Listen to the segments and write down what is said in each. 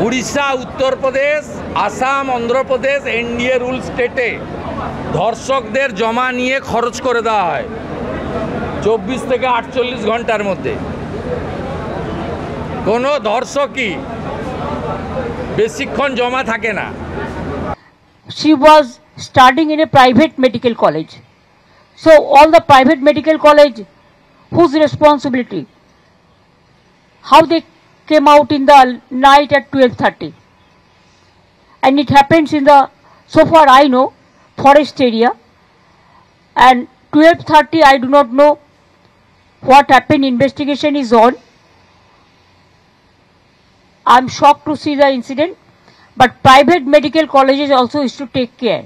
Orissa, Uttar Pradesh, Assam, Andhra Pradesh NDA rule স্টেটে ধর্ষকদের জমা নিয়ে খরচ করে দেওয়া হয় 24 থেকে 48 ঘন্টার মধ্যে। কোনো ধর্ষকই বেশিক্ষণ জমা থাকে না। She was studying in a private medical college. So all the private medical college, whose responsibility? How they came out in the night at 12:30. And it happens in the, so far I know, forest area. And 12:30 I do not know what happened, investigation is on. I'm shocked to see the incident. But private medical colleges also is to take care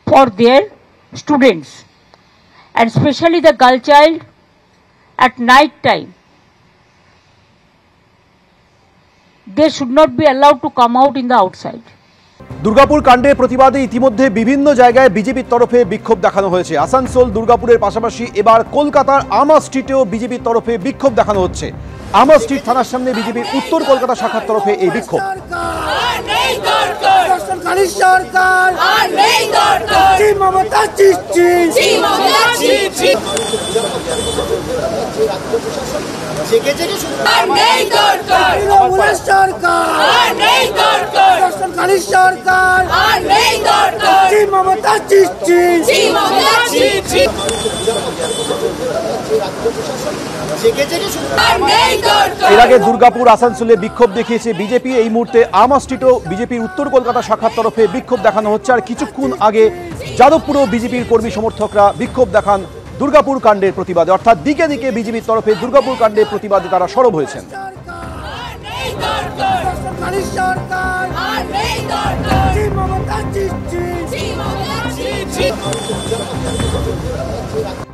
for their students, and especially the girl child at night time. They should not be allowed to come out in the outside. Durgapur কাণ্ডের প্রতিবাদে ইতিমধ্যে বিভিন্ন জায়গায় বিজেপির তরফে বিক্ষোভ দেখানো হয়েছে। আসানসোল, দুর্গাপুরের পাশাপাশি এবার কলকাতার আমা স্ট্রিটেও বিজেপির তরফে বিক্ষোভ দেখানো হচ্ছে। আমা স্ট্রিট থানার সামনে বিজেপির উত্তর কলকাতা শাখার তরফে এই বিক্ষোভ। এর আগে দুর্গাপুর, আসানসোলে বিক্ষোভ দেখিয়েছে বিজেপি। এই মুহূর্তে আমা স্ট্রিটও বিজেপির উত্তর কলকাতা শাখার তরফে বিক্ষোভ দেখানো হচ্ছে। আর কিছুক্ষণ আগে যাদবপুরেও বিজেপির কর্মী সমর্থকরা বিক্ষোভ দেখান দুর্গাপুর কাণ্ডের প্রতিবাদে। অর্থাৎ দিকে দিকে বিজেপির তরফে দুর্গাপুর কাণ্ডের প্রতিবাদে তারা সরব হয়েছেন।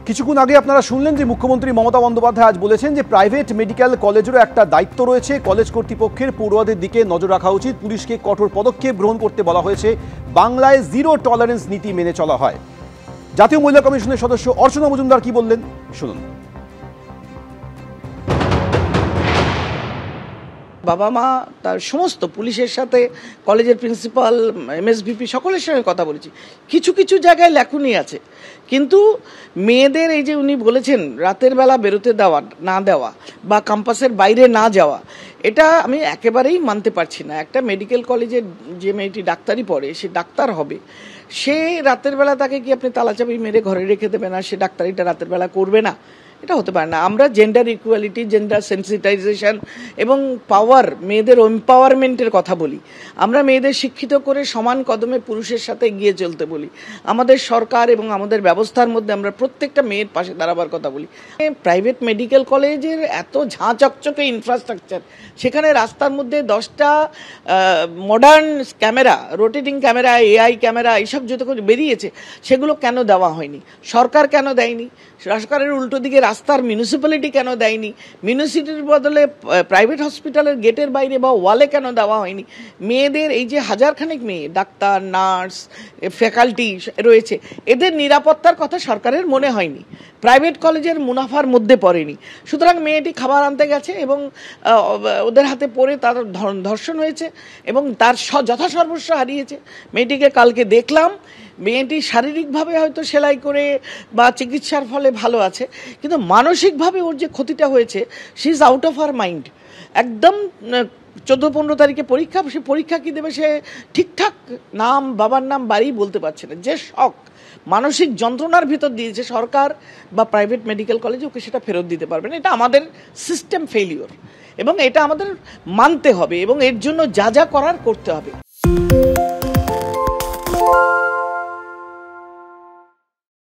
কিছুক্ষণ আগে আপনারা শুনলেন যে মুখ্যমন্ত্রী মমতা বন্দ্যোপাধ্যায় আজ বলেছেন যে প্রাইভেট মেডিকেল কলেজেরও একটা দায়িত্ব রয়েছে। কলেজ কর্তৃপক্ষের পড়ুয়াদের দিকে নজর রাখা উচিত, পুলিশকে কঠোর পদক্ষেপ গ্রহণ করতে বলা হয়েছে। বাংলায় জিরো টলারেন্স নীতি মেনে চলা হয়। জাতীয় মহিলা কমিশনের সদস্য অর্চনা মজুমদার কি বললেন শুনুন। বাবা মা, তার সমস্ত পুলিশের সাথে, কলেজের প্রিন্সিপাল, এমএসভিপি সকলের সঙ্গে কথা বলেছি। কিছু কিছু জায়গায় ল্যাকুনি আছে, কিন্তু মেয়েদের এই যে উনি বলেছেন রাতের বেলা বেরোতে দেওয়া না দেওয়া বা ক্যাম্পাসের বাইরে না যাওয়া, এটা আমি একেবারেই মানতে পারছি না। একটা মেডিকেল কলেজের যে মেয়েটি ডাক্তারি পড়ে, সে ডাক্তার হবে, সে রাতের বেলা তাকে কি আপনি তালাচাবি মেরে ঘরে রেখে দেবে না, সে ডাক্তারিটা রাতের বেলা করবে না? এটা হতে পারে না। আমরা জেন্ডার ইকুয়ালিটি, জেন্ডার সেন্সিটাইজেশন এবং পাওয়ার, মেয়েদের এম্পাওয়ারমেন্টের কথা বলি। আমরা মেয়েদের শিক্ষিত করে সমান কদমে পুরুষের সাথে এগিয়ে চলতে বলি। আমাদের সরকার এবং আমাদের ব্যবস্থার মধ্যে আমরা প্রত্যেকটা মেয়ের পাশে দাঁড়াবার কথা বলি। প্রাইভেট মেডিকেল কলেজের এত ঝাঁ চকচকে ইনফ্রাস্ট্রাকচার, সেখানে রাস্তার মধ্যে 10টা modern camera, rotating camera, AI camera, এইসব যত বেরিয়েছে, সেগুলো কেন দেওয়া হয়নি? সরকার কেন দেয়নি? সরকারের উল্টো দিকে রাস্তার মিউনিসিপ্যালিটি কেন দেয়নি? মিউনিসিপ্যালিটির বদলে প্রাইভেট হসপিটালের গেটের বাইরে বা ওয়ালে কেন দেওয়া হয়নি? মেয়েদের এই যে হাজারখানেক মেয়ে, ডাক্তার, নার্স, ফ্যাকাল্টি রয়েছে, এদের নিরাপত্তার কথা সরকারের মনে হয়নি। প্রাইভেট কলেজের মুনাফার মধ্যে পড়েনি। সুতরাং মেয়েটি খাবার আনতে গেছে এবং ওদের হাতে পড়ে তার ধর্ষণ হয়েছে এবং তার যথাসর্বস্ব হারিয়েছে। মেয়েটিকে কালকে দেখলাম, মেয়েটি শারীরিকভাবে হয়তো সেলাই করে বা চিকিৎসার ফলে ভালো আছে, কিন্তু মানসিকভাবে ওর যে ক্ষতিটা হয়েছে, she is out of her mind. একদম 14-15 তারিখে পরীক্ষা, সে পরীক্ষা কি দেবে সে ঠিকঠাক নাম, বাবার নাম, বাড়ি বলতে পারছে না। যে শক, মানসিক যন্ত্রণার ভিতর দিয়েছে সরকার বা প্রাইভেট মেডিকেল কলেজে, ওকে সেটা ফেরত দিতে পারবে না। এটা আমাদের সিস্টেম ফেলিওর এবং এটা আমাদের মানতে হবে এবং এর জন্য যা যা করার করতে হবে।